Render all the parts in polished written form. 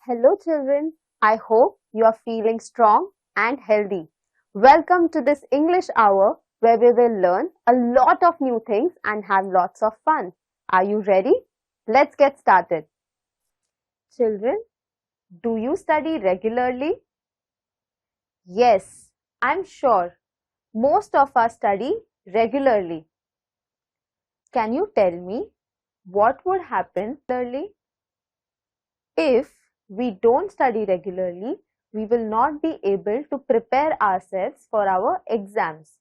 Hello children, I hope you are feeling strong and healthy. Welcome to this English hour where we will learn a lot of new things and have lots of fun. Are you ready? Let's get started. Children, do you study regularly? Yes, I'm sure most of us study regularly. Can you tell me what would happen regularly? If we don't study regularly, we will not be able to prepare ourselves for our exams.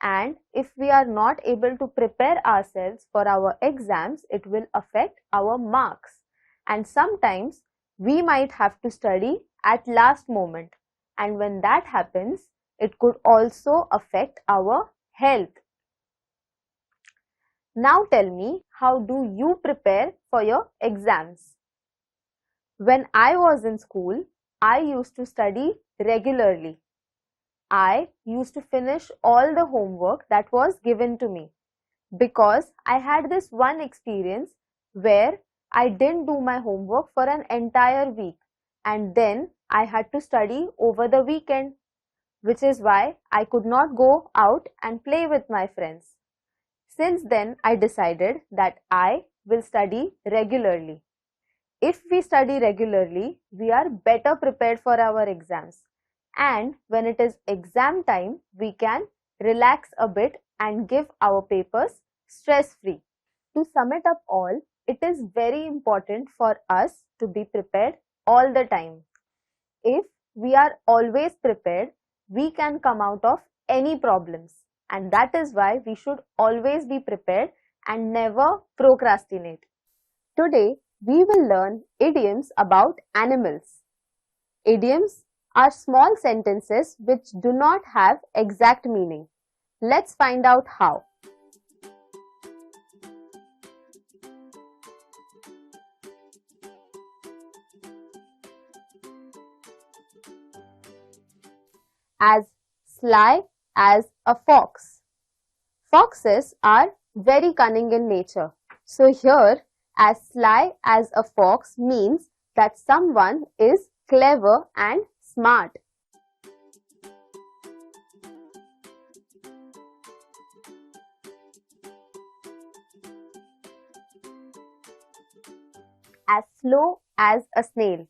And if we are not able to prepare ourselves for our exams, it will affect our marks. And sometimes we might have to study at last moment. And when that happens, it could also affect our health. Now tell me, how do you prepare for your exams? When I was in school, I used to study regularly. I used to finish all the homework that was given to me because I had this one experience where I didn't do my homework for an entire week and then I had to study over the weekend, which is why I could not go out and play with my friends. Since then, I decided that I will study regularly. If we study regularly, we are better prepared for our exams. And when it is exam time, we can relax a bit and give our papers stress-free. To sum it up all, it is very important for us to be prepared all the time. If we are always prepared, we can come out of any problems. And that is why we should always be prepared and never procrastinate. Today, we will learn idioms about animals. Idioms are small sentences which do not have exact meaning. Let's find out how. As sly as a fox. Foxes are very cunning in nature. So here, as sly as a fox means that someone is clever and smart. As slow as a snail.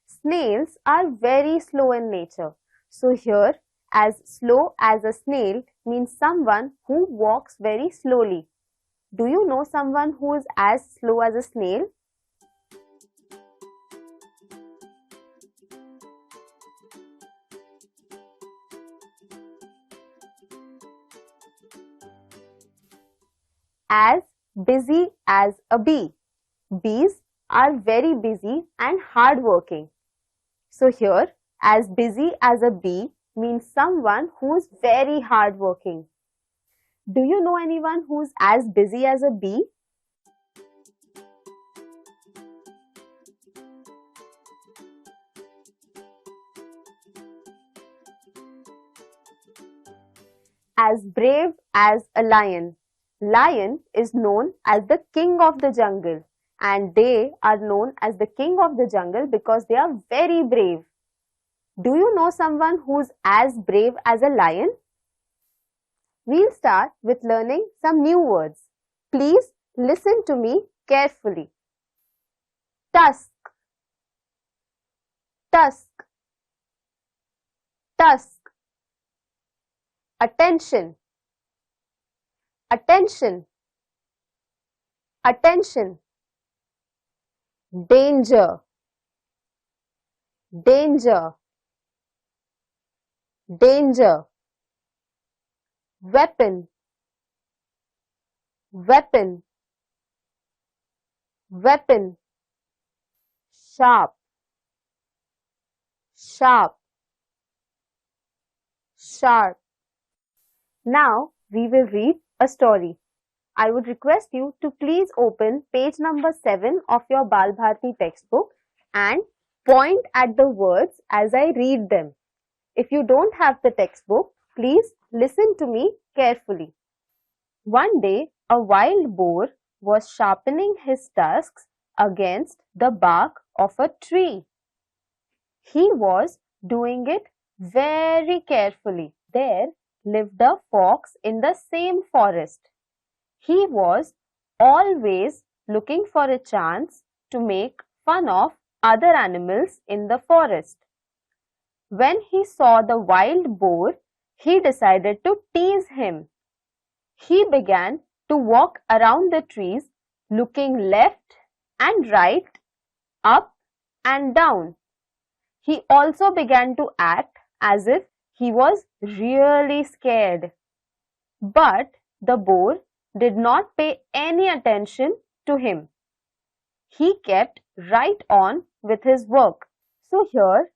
Snails are very slow in nature. So here, as slow as a snail means someone who walks very slowly. Do you know someone who is as slow as a snail? As busy as a bee. Bees are very busy and hardworking. So here, as busy as a bee means someone who is very hardworking. Do you know anyone who is as busy as a bee? As brave as a lion. Lion is known as the king of the jungle and they are known as the king of the jungle because they are very brave. Do you know someone who's as brave as a lion? We'll start with learning some new words. Please listen to me carefully. Tusk, tusk, tusk. Attention, attention, attention. Danger, danger, danger. Weapon, weapon, weapon. Sharp, sharp, sharp. Now we will read a story. I would request you to please open page number 7 of your Bal Bharati textbook and point at the words as I read them. If you don't have the textbook, please listen to me carefully. One day, a wild boar was sharpening his tusks against the bark of a tree. He was doing it very carefully. There lived a fox in the same forest. He was always looking for a chance to make fun of other animals in the forest. When he saw the wild boar, he decided to tease him. He began to walk around the trees, looking left and right, up and down. He also began to act as if he was really scared. But the boar did not pay any attention to him. He kept right on with his work. So here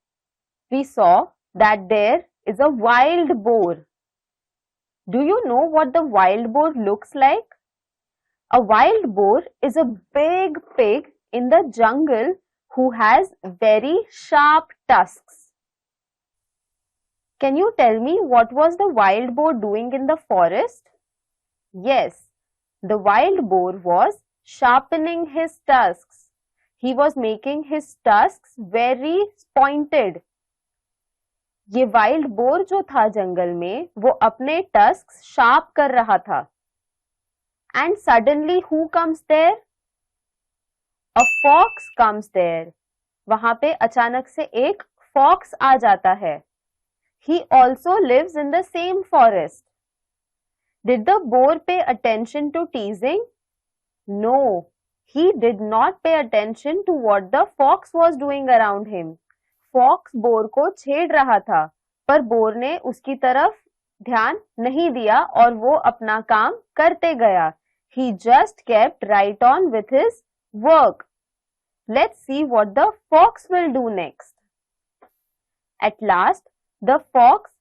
we saw that there is a wild boar. Do you know what the wild boar looks like? A wild boar is a big pig in the jungle who has very sharp tusks. Can you tell me what was the wild boar doing in the forest? Yes, the wild boar was sharpening his tusks. He was making his tusks very pointed. ये wild boar जो था जंगल में वो अपने tusks sharp कर रहा था. And suddenly who comes there? A fox comes there. वहां पे अचानक से एक फॉक्स आ जाता है. He also lives in the same forest. Did the boar pay attention to teasing? No, he did not pay attention to what the fox was doing around him. Fox boar को छेड़ रहा था, पर bore ने उसकी तरफ ध्यान नहीं दिया और वो अपना काम करते गया. He just kept right on with his work. Let's see what the fox will do next. At last, the fox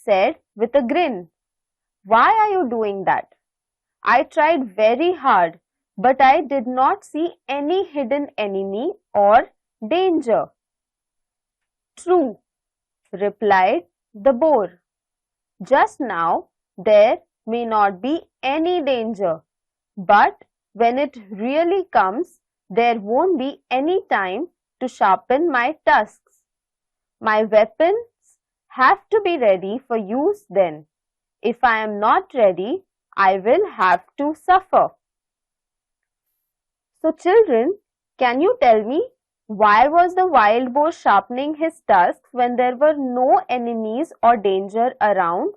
said with a grin, "Why are you doing that? I tried very hard, but I did not see any hidden enemy or danger." True, replied the boar. Just now there may not be any danger, but when it really comes, there won't be any time to sharpen my tusks. My weapons have to be ready for use then. If I am not ready, I will have to suffer. So children, can you tell me, why was the wild boar sharpening his tusks when there were no enemies or danger around?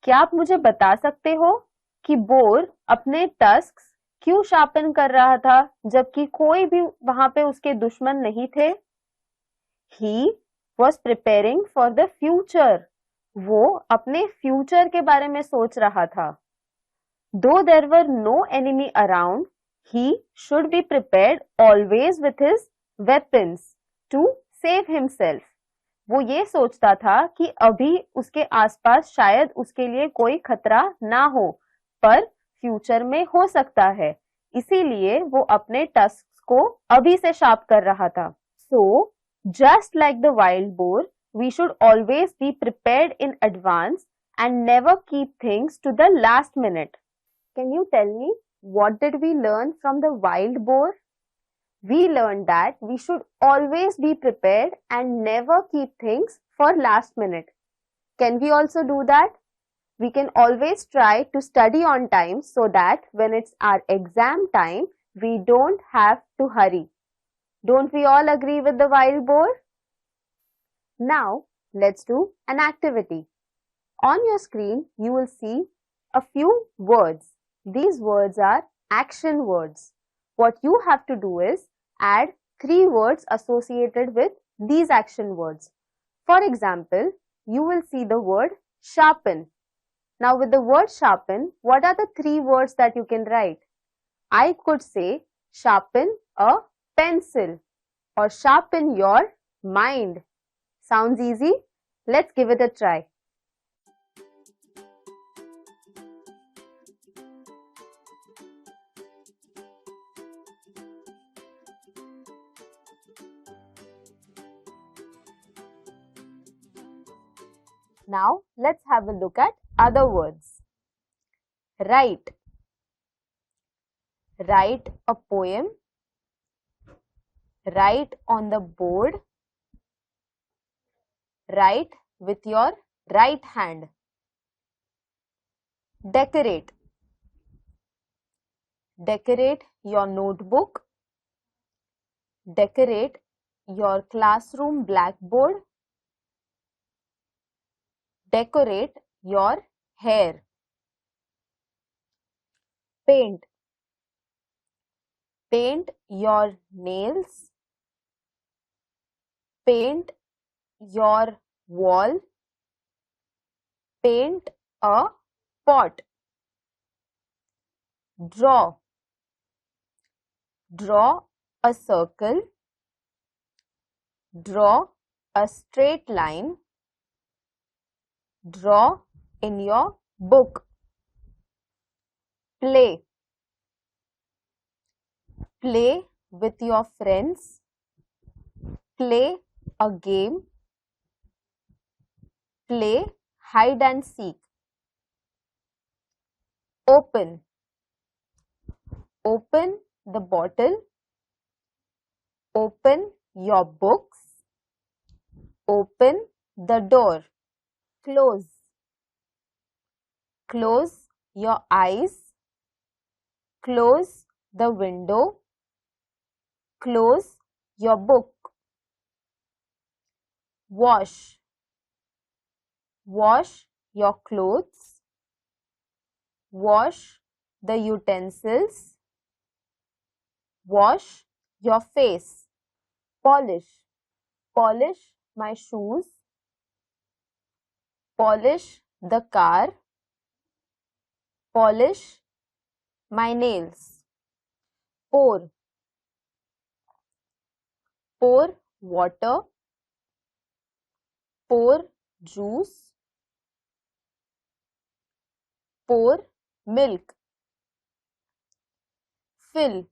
क्या आप मुझे बता सकते हो कि bore अपने tusks क्यों sharpen कर रहा था जबकि कोई भी वहां पे उसके दुश्मन नहीं थे? He was preparing for the future. वो अपने फ्यूचर के बारे में सोच रहा था. Though there were no enemy around, he should be prepared always with his weapons to save himself. वो ये सोचता था कि अभी उसके आसपास शायद उसके लिए कोई खतरा ना हो, पर फ्यूचर में हो सकता है. इसीलिए वो अपने टस्क्स को अभी से शार्प कर रहा था. So, just like the wild boar, we should always be prepared in advance and never keep things to the last minute. Can you tell me, what did we learn from the wild boar? We learned that we should always be prepared and never keep things for last minute. Can we also do that? We can always try to study on time so that when it's our exam time, we don't have to hurry. Don't we all agree with the wild boar? Now, let's do an activity. On your screen, you will see a few words. These words are action words. What you have to do is add 3 words associated with these action words. For example, you will see the word sharpen. Now with the word sharpen, what are the 3 words that you can write? I could say sharpen a pencil or sharpen your mind. Sounds easy? Let's give it a try. Now let's have a look at other words. Write. Write a poem. Write on the board. Write with your right hand. Decorate. Decorate your notebook. Decorate your classroom blackboard. Decorate your hair. Paint. Paint your nails. Paint your wall. Paint a pot. Draw. Draw a circle. Draw a straight line. Draw in your book. Play. Play with your friends. Play a game. Play hide and seek. Open. Open the bottle. Open your books. Open the door. Close. Close your eyes. Close the window. Close your book. Wash. Wash your clothes. Wash the utensils. Wash your face. Polish. Polish my shoes. Polish the car. Polish my nails. Pour. Pour water. Pour juice. Pour milk. Fill.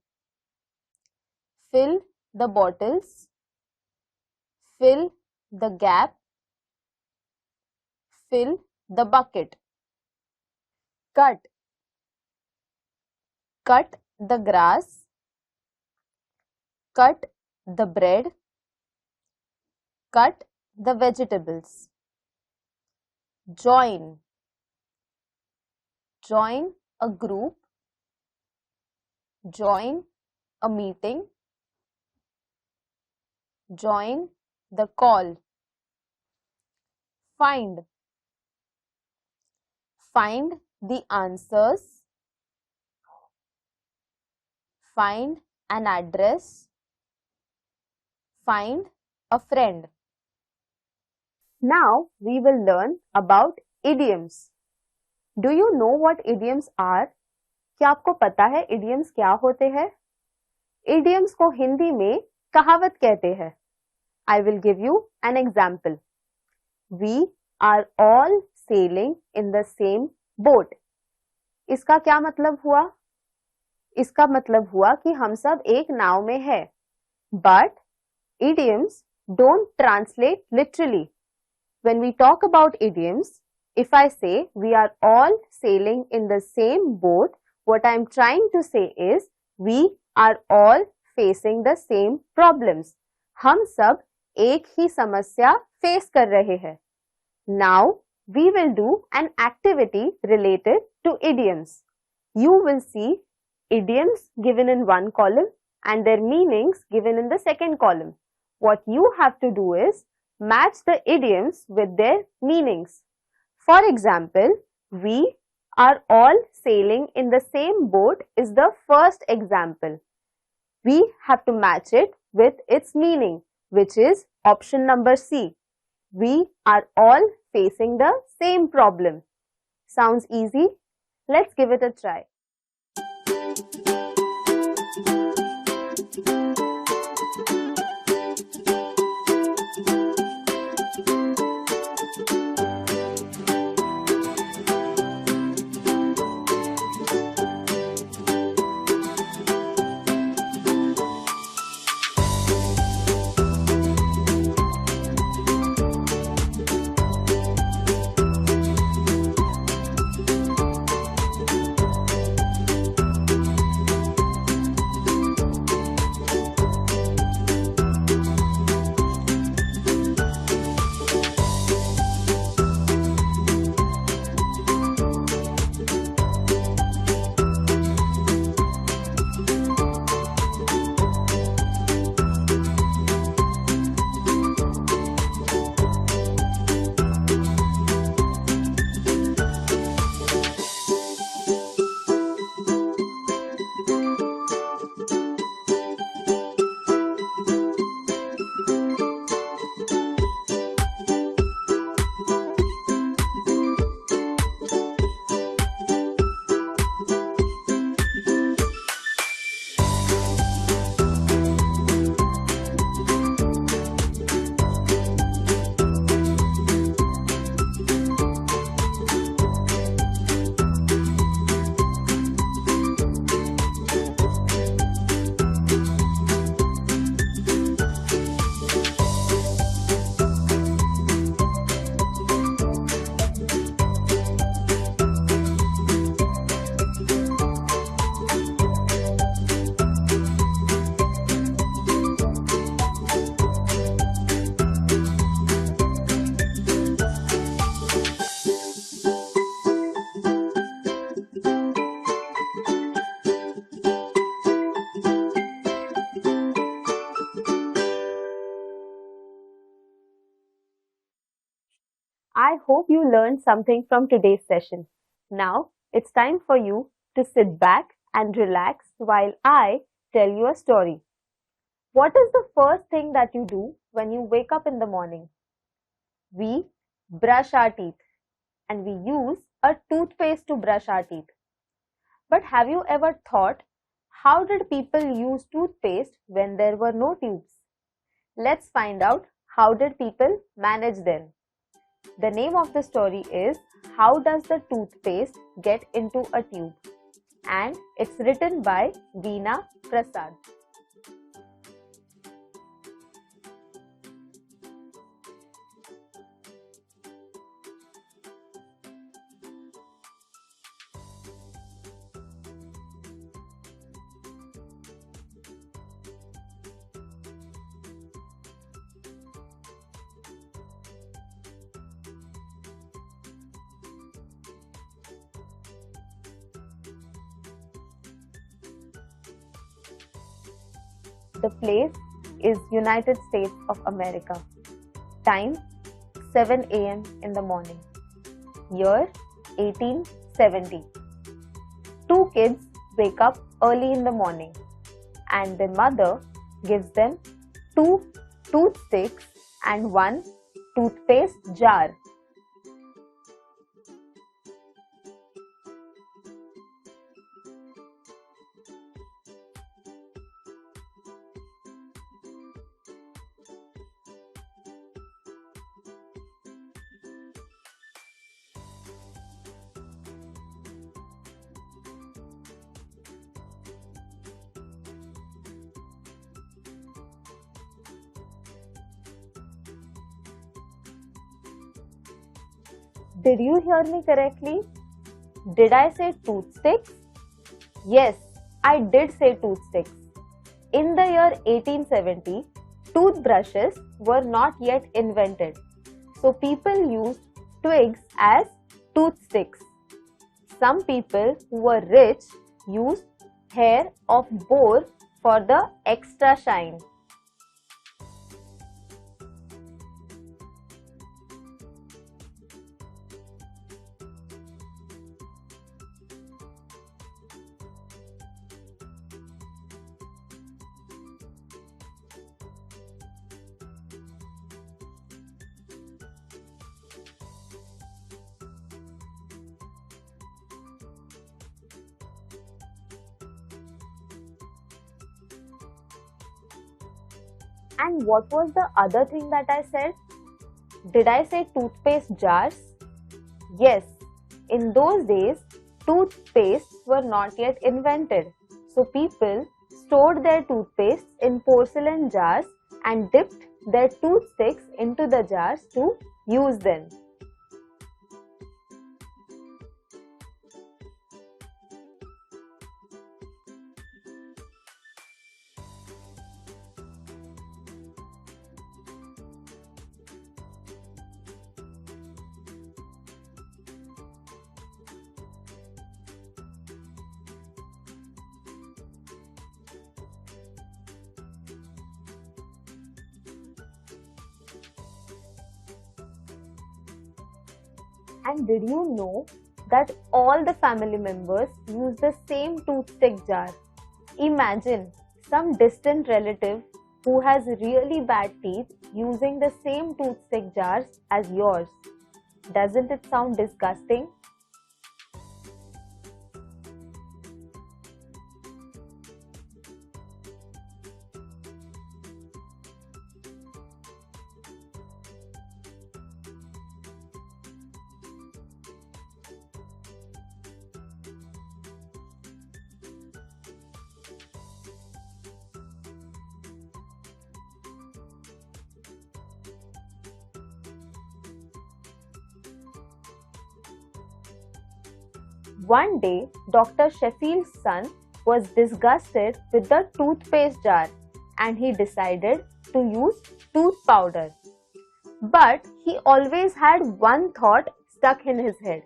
Fill the bottles. Fill the gap. Fill the bucket. Cut. Cut the grass. Cut the bread. Cut the vegetables. Join. Join a group. Join a meeting. Join the call. Find. Find the answers. Find an address. Find a friend. Now we will learn about idioms. Do you know what idioms are? क्या आपको पता है idioms क्या होते हैं? Idioms को हिंदी में कहावत कहते हैं. I will give you an example. We are all sailing in the same boat. इसका क्या मतलब हुआ? इसका मतलब हुआ कि हम सब एक नाव में हैं. But idioms don't translate literally. When we talk about idioms, if I say we are all sailing in the same boat, what I am trying to say is we are all facing the same problems. हम सब एक ही समस्या face कर रहे हैं. Now we will do an activity related to idioms. You will see idioms given in one column and their meanings given in the second column. What you have to do is match the idioms with their meanings. For example, we are all sailing in the same boat is the first example. We have to match it with its meaning, which is option number C. We are all facing the same problem. Sounds easy? Let's give it a try. hope you learned something from today's session. Now, it's time for you to sit back and relax while I tell you a story. What is the first thing that you do when you wake up in the morning? We brush our teeth and we use a toothpaste to brush our teeth. But have you ever thought, how did people use toothpaste when there were no tubes? Let's find out how did people manage then. The name of the story is How Does the Toothpaste Get into a Tube? And it's written by Veena Prasad. The place is United States of America. Time 7 a.m. in the morning. Year 1870. Two kids wake up early in the morning and their mother gives them two toothsticks and one toothpaste jar. Did you hear me correctly? Did I say toothsticks? Yes, I did say toothsticks. In the year 1870, toothbrushes were not yet invented. So people used twigs as toothsticks. Some people who were rich used hair of boar for the extra shine. And what was the other thing that I said? Did I say toothpaste jars? Yes, in those days, toothpastes were not yet invented. So people stored their toothpaste in porcelain jars and dipped their toothsticks into the jars to use them. And did you know that all the family members use the same toothstick jar? Imagine some distant relative who has really bad teeth using the same toothstick jars as yours. Doesn't it sound disgusting? One day, Dr. Sheffield's son was disgusted with the toothpaste jar and he decided to use tooth powder. But he always had one thought stuck in his head,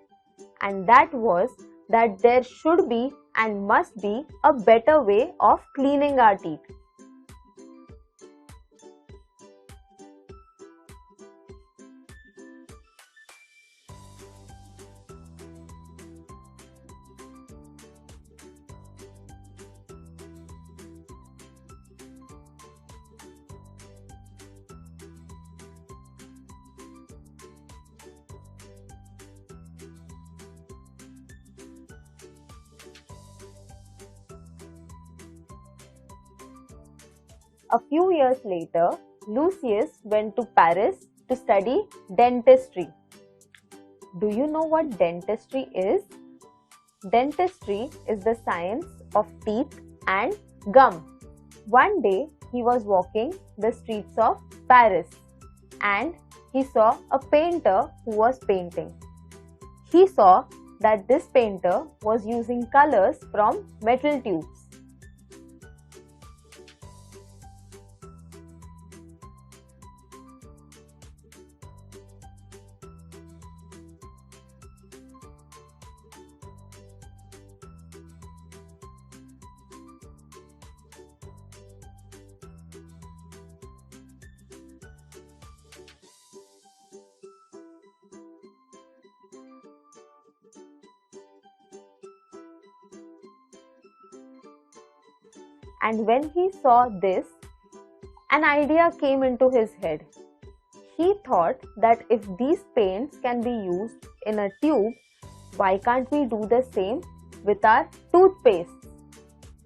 and that was that there should be and must be a better way of cleaning our teeth. A few years later, Lucius went to Paris to study dentistry. Do you know what dentistry is? Dentistry is the science of teeth and gum. One day, he was walking the streets of Paris and he saw a painter who was painting. He saw that this painter was using colors from metal tubes. And when he saw this, an idea came into his head. He thought that if these paints can be used in a tube, why can't we do the same with our toothpaste?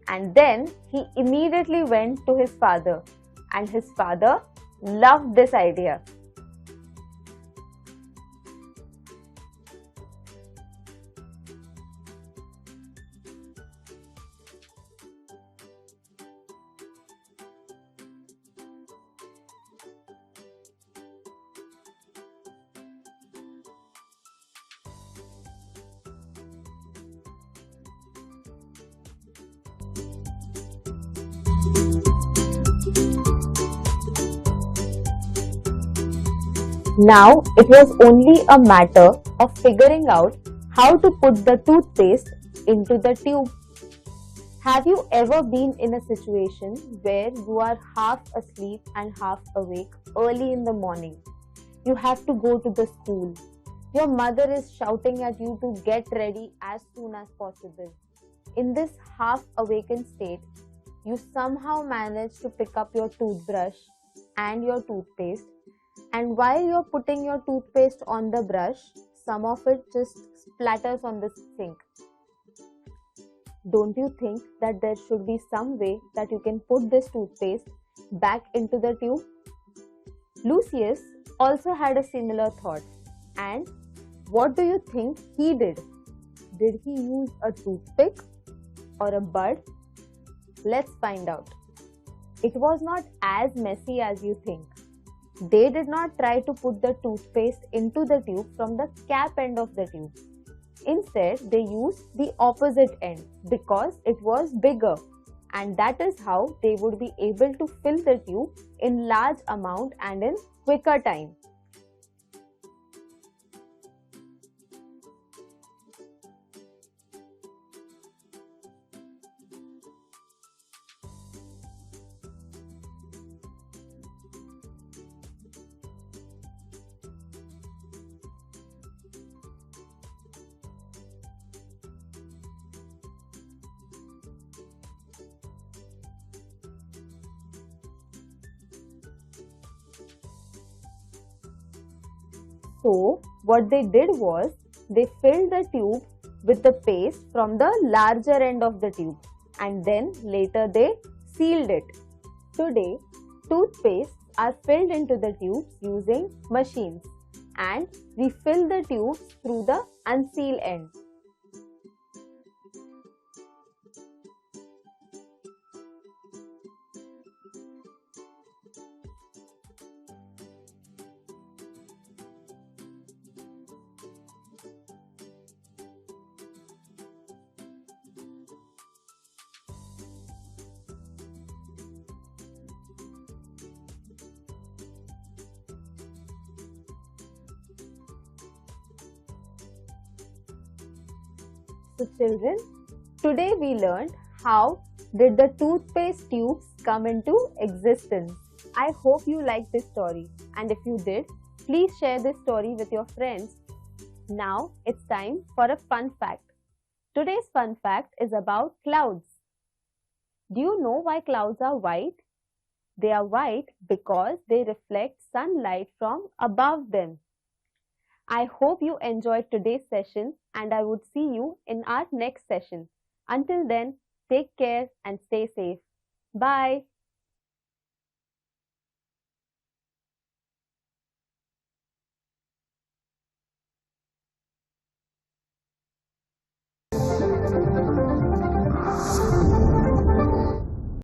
And then he immediately went to his father, and his father loved this idea. Now it was only a matter of figuring out how to put the toothpaste into the tube. Have you ever been in a situation where you are half asleep and half awake early in the morning? You have to go to the school. Your mother is shouting at you to get ready as soon as possible. In this half awakened state, you somehow manage to pick up your toothbrush and your toothpaste, and while you're putting your toothpaste on the brush, some of it just splatters on the sink. Don't you think that there should be some way that you can put this toothpaste back into the tube? Lucius also had a similar thought, and what do you think he did? Did he use a toothpick or a bud? Let's find out. It was not as messy as you think. They did not try to put the toothpaste into the tube from the cap end of the tube. Instead, they used the opposite end because it was bigger, and that is how they would be able to fill the tube in large amount and in quicker time. So, what they did was, they filled the tube with the paste from the larger end of the tube, and then later they sealed it. Today, toothpastes are filled into the tubes using machines, and we fill the tubes through the unsealed end. So children, today we learned how did the toothpaste tubes come into existence. I hope you liked this story, and if you did, please share this story with your friends. Now it's time for a fun fact. Today's fun fact is about clouds. Do you know why clouds are white? They are white because they reflect sunlight from above them. I hope you enjoyed today's session, and I would see you in our next session. Until then, take care and stay safe. Bye.